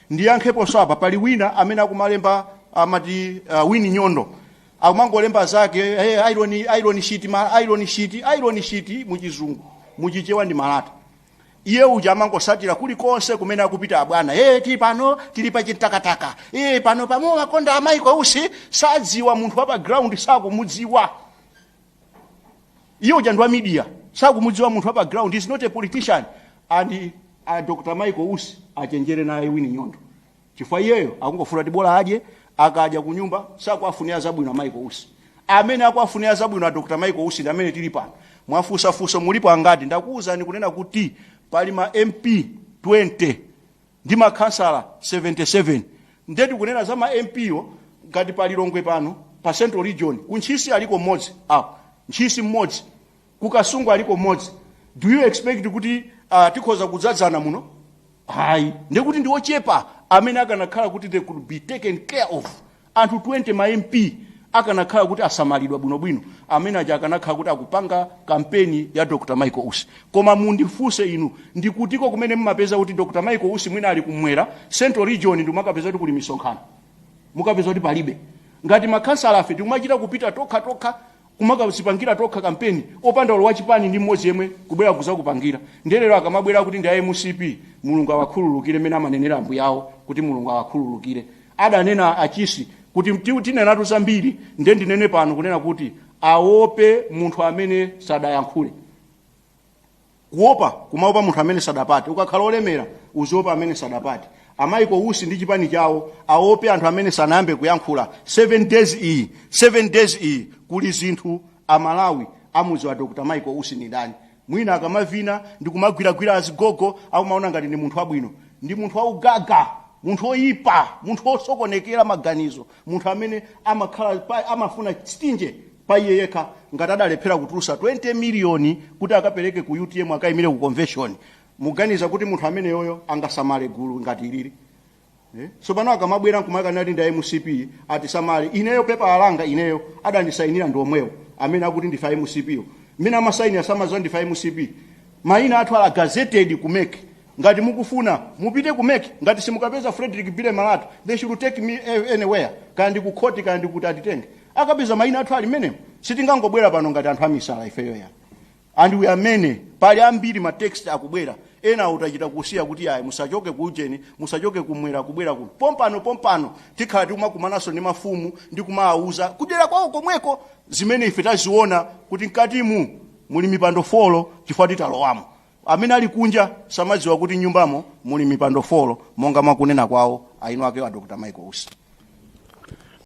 ndiyankhepo swapa pali wina amene akumalemba amati Winnie Nyondo akumangolemba zake iron sheet muchizungu muchichewa ndi Malata. Iye uja amangosatira kulikonse kumene akupita abwana ti pano tili pa chitakataka pano pamowa konda Michael Usi sadziwa munthu wa background sakumudziwa. Iye uja ndi wa media sakumudziwa munthu wa background, is not a politician. And Dr Michael Usi achenjele naye Winnie Nyondo chifukwa iyeyo akungofuna tibola aje akaja kunyumba sakuwafunila zabwino Michael Usi. Amene akuwafunila zabwino Dr Michael Usi ndi amene tili pano. Mwafusafusa mulipo angati ndakuwuzani kunena kuti pali ma MP 20 ndi makhansala 77. Ndeti kunena za ma MP yo ngati pali Longwe pano pa Central Region kunchisi aliko mmodzi nchisi mmodzi kukasungu aliko mmodzi. Do you expect kuti tikhoza kudzadzana muno? Hayi, ndekuti ndi ochepa amene akanakhala kuti they could be taken care of. Anthu 20 ma MP akanakhala kuti asamalidwa bwinobwino amene aja akanakhala kuti akupanga kampeni ya Dr Michael Usi. Koma mundifunse inu ndikutiko kumene mmapeza kuti Dr Michael Usi mwina ali kumwera Central Region ndi mukapeza kuti kuli misonkhano mukapeza kuti palibe. Ngati makhansala afe tikumachita kupita tokha kumakazipangira tokha kampeni opanda olo wa chipani ndi mmodzi yemwe kubwera kuzakupangira. Ndelero akamabwera kuti ndi MCP Mulungu awakhululukire mene amanenera ambu yawo kuti Mulungu awakhululukire. Adanena achisi kuti tinenatu zambiri ndinene pano kunena kuti aope munthu amene sadayankhule. Kuopa kumaopa munthu amene sadapate. Ukakhala olemera uziopa amene sadapate. Michael Usi ndi chipani chawo aope anthu amene sanayambe kuyankhula 7 days kuli zinthu Malawi amuzi wa Dr Michael Usi ni ndani. Mwina akamavina ndi kumagwiragwira azigogo akumaona ngati ndi munthu wabwino. Ndi munthu waugaga, munthu oyipa, munthu osokonekera maganizo, munthu amene amakhala amafuna stinje pa iye yekha ngati adalephera kutulusa 20 miliyoni kuti akapereke ku UTM akayimire ku convention. Muganiza kuti munthu amene yoyo angasamale gulu ngati ilili. So pano akamabwera nkumaka nati ndi MCP ati samale ineyo pepa alanga ineyo adandisainira ndi omwewo amene akuti ndifa MCP yo. Mina amasaini asamazo ndifa MCP. Maina athu ala gazetted kumeke. Ngati mukufuna mupite kumeke ngati simukapeza Frederick Bile Malata they should take me anywhere kandi ku court kandi kuti atitenge. Akapeza maina athu ali menemo sitingangobwera pano ngati anthu amisala ifeyo ya. And we are many pali ambiri ma text akubwera ena utachita kusiya kuti ayi musachoke kuujeni musachoke kumwera kubwera ku pompano tikhala timakumanaso ndi mafumu ndi kumaauza kudera kwawo komweko zimene ife taziona kuti mkatimu muli mipando folo chifukwa titalowamo. Amene ali kunja samadziwa kuti nyumbamo muli mipando folo monga makunena kwawo aino ake wa Dr Michael Usi.